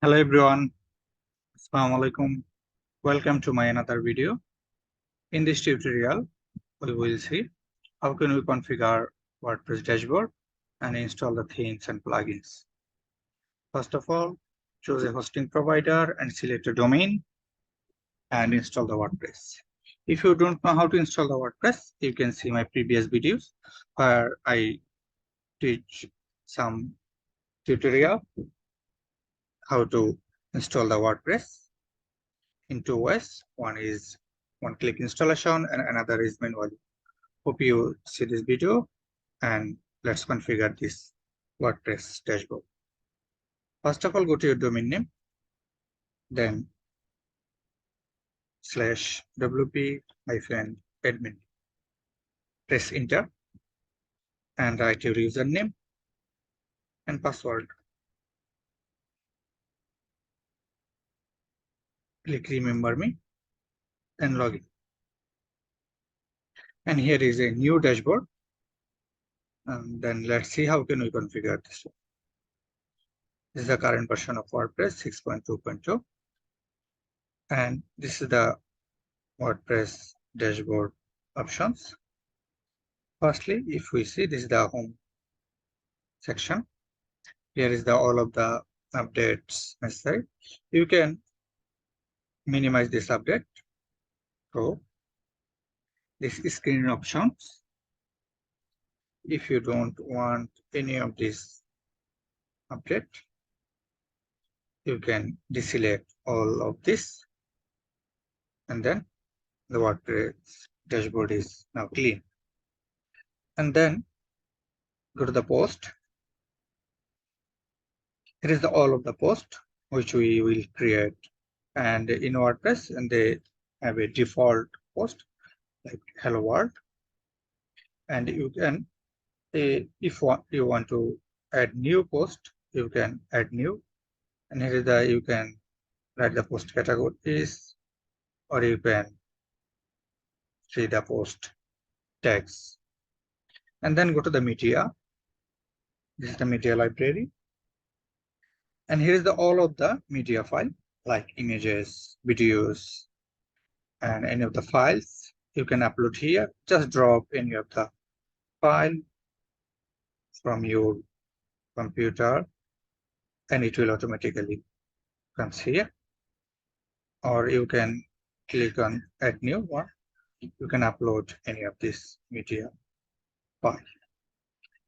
Hello everyone, Assalamu alaikum. Welcome to my another video. In this tutorial, we will see how can we configure WordPress dashboard and install the themes and plugins. First of all, choose a hosting provider and select a domain and install the WordPress. If you don't know how to install the WordPress, you can see my previous videos where I teach some tutorial how to install the WordPress in two ways. One is one-click installation and another is manual. Hope you see this video and let's configure this WordPress dashboard. First of all, go to your domain name, then /wp-admin. Press enter and write your username and password. Click remember me and login. And here is a new dashboard. And then let's see how can we configure this one. This is the current version of WordPress 6.2.2. And this is the WordPress dashboard options. Firstly, if we see, this is the home section. Here is the all of the updates necessary. You can minimize this update. So this is screen options. If you don't want any of this update, you can deselect all of this, and then the WordPress dashboard is now clean. And then go to the post. Here is the all of the post which we will create. And in WordPress, and they have a default post like hello world. And you can, if you want to add new post, you can add new. And here is the, you can write the post categories, or you can see the post tags. And then go to the media. This is the media library. And here is the all of the media file like images, videos, and any of the files you can upload here. Just drop any of the file from your computer and it will automatically comes here. Or you can click on add new one. You can upload any of this media file.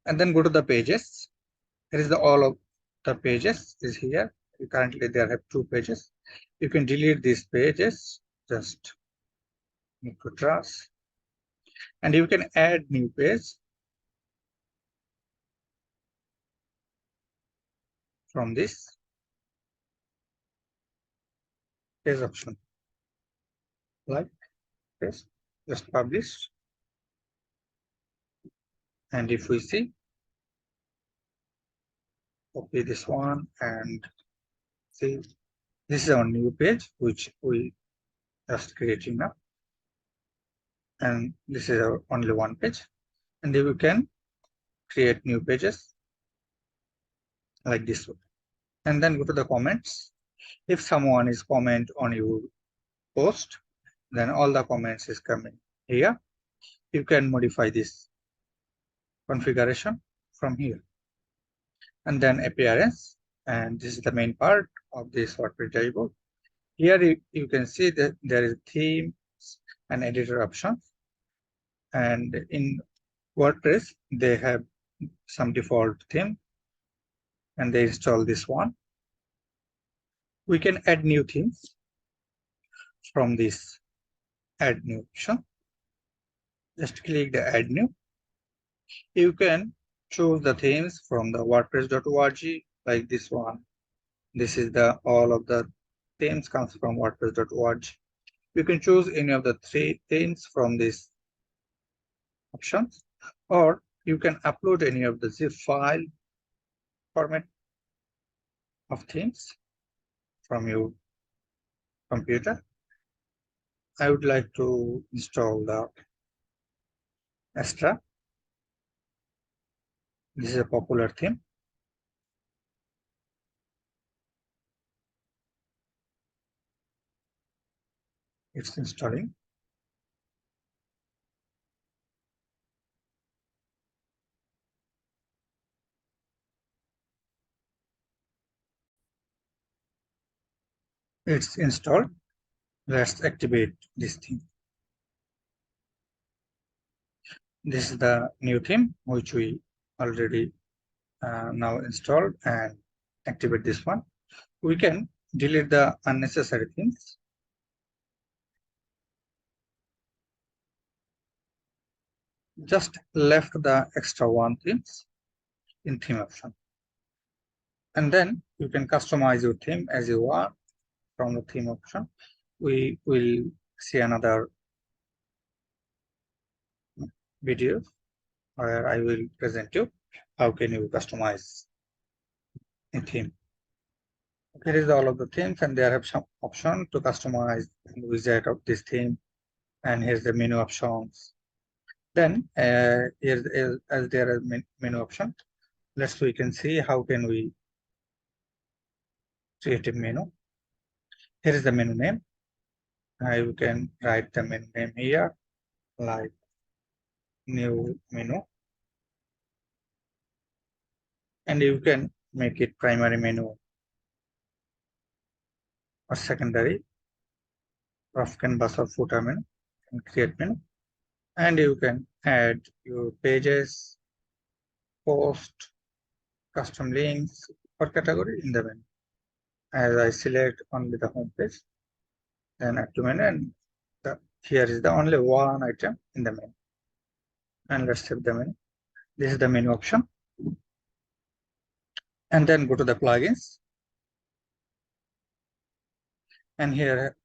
And then go to the pages. Here is the all of the pages is here. Currently there have 2 pages. You can delete these pages. Just need to trust. And you can add new page from this page option. Like this, just publish. And if we see, copy this one and see, this is our new page which we just creating now. And this is our only one page. And then we can create new pages like this one. And then go to the comments. If someone is comment on your post, then all the comments is coming here. You can modify this configuration from here. And then appearance, and this is the main part of this WordPress dashboard. Here you can see that there is themes and editor options. And in WordPress, they have some default theme, and they install this one. We can add new themes from this add new option. Just click the add new. You can choose the themes from the WordPress.org like this one. This is the all of the themes comes from WordPress.org. You can choose any of the 3 themes from this options, or you can upload any of the zip file format of themes from your computer. I would like to install the Astra. This is a popular theme. It's installing. It's installed. Let's activate this theme. This is the new theme which we already now installed, and activate this one. We can delete the unnecessary themes. Just left the extra one themes in theme option. And then you can customize your theme as you want from the theme option. We will see another video where I will present you how can you customize a theme. Here is all of the themes, and there have some option to customize the widget of this theme, and here's the menu options. Then as there are menu option, we can see how can we create a menu. Here is the menu name. You can write the menu name here like new menu, and you can make it primary menu or secondary, rough canvas or footer menu, and create menu. And you can add your pages, post, custom links or category in the menu. As I select only the home page, then add to menu, and here is the only one item in the menu. And let's save the menu. This is the menu option. And then go to the plugins. And here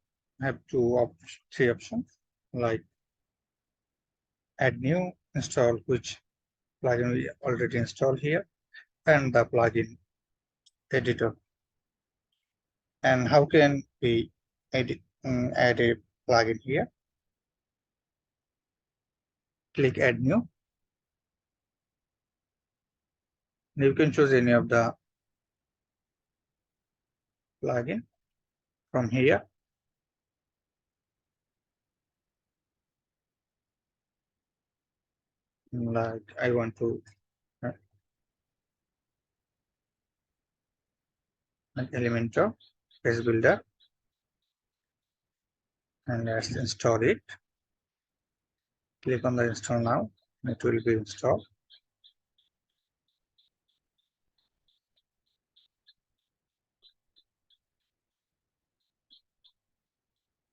I have three options like add new, install which plugin we already installed here, and the plugin editor. And how can we add a plugin here? Click add new. You can choose any of the plugin from here. Like I want to like Elementor page builder, and let's install it. Click on the install now. It will be installed.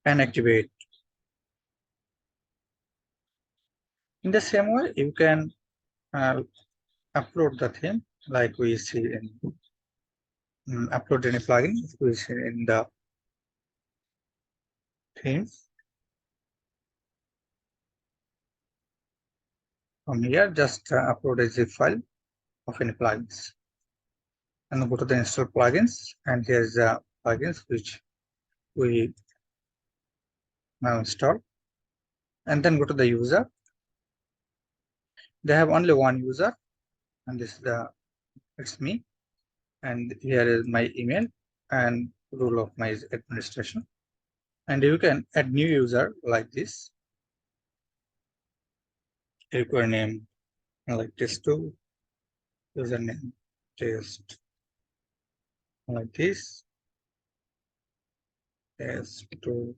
And activate. In the same way, you can upload the theme like we see in upload any plugin we see in the themes. From here, just upload a zip file of any plugins, and go to the install plugins, and here's the plugins which we now install. And then go to the user. They have only one user, and this is it's me, and here is my email and rule of my administration. And you can add new user like this. Require name like test2, username test like this, test2.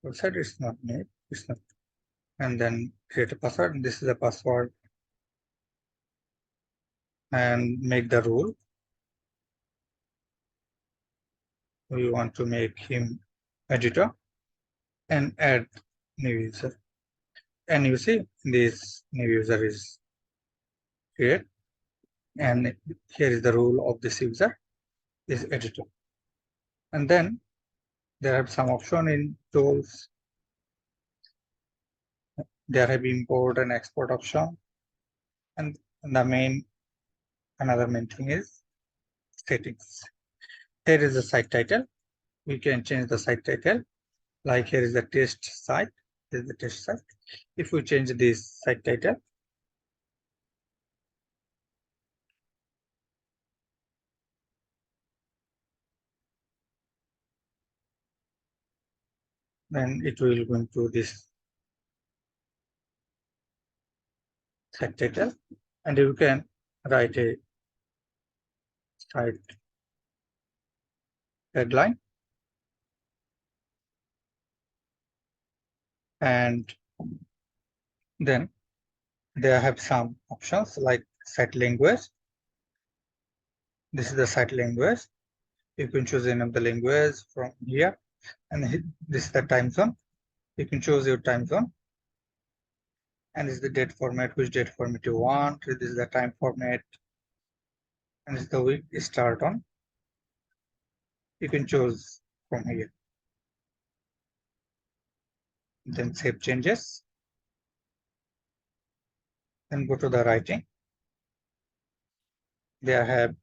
Website is not made, it's not. And then create a password. This is the password, and make the rule. We want to make him editor and add new user. And you see this new user is created, and here is the rule of this user is editor. And then there are some option in tools. There have import and export option, and another main thing is settings. Here is the site title. We can change the site title. Like here is the test site. This is the test site. If we change this site title, Then it will go into this site title, and you can write a site headline, and then they have some options like site language. This is the site language. You can choose any of the language from here, and this is the time zone. You can choose your time zone, and this is the date format, which date format you want. This is the time format, and this is the week start on. You can choose from here. Then save changes. Then go to the writing. They have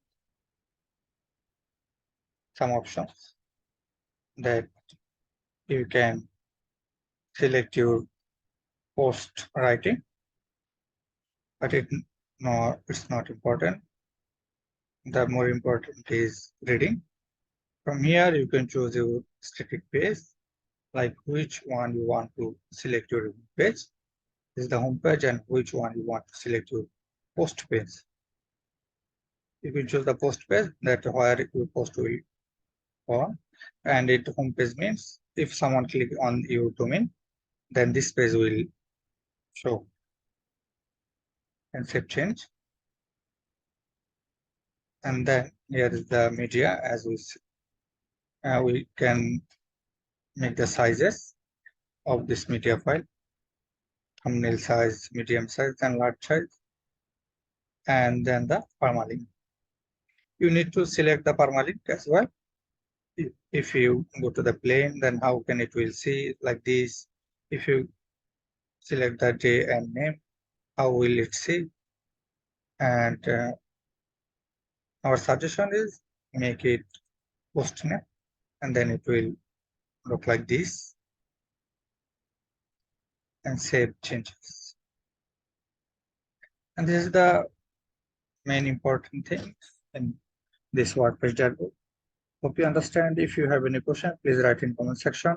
some options that you can select your post writing, but it's not important. The more important is reading. From here, you can choose your static page, like which one you want to select your page. This is the home page, and which one you want to select your post page. You can choose the post page, that where your post will go on, and it home page means if someone click on your domain, then this page will show. And save change. And then here is the media. As we can make the sizes of this media file: thumbnail size, medium size, and large size. And then the permalink. You need to select the permalink as well. If you go to the plane, then how can it will see like this? If you select the day and name, how will it see? And our suggestion is make it post name, and then it will look like this. And save changes. And this is the main important thing in this WordPress dashboard. Hope you understand. If you have any question, please write in comment section.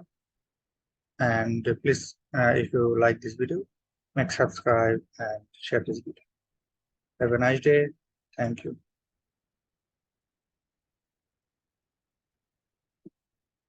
And please, if you like this video, make subscribe and share this video. Have a nice day. Thank you.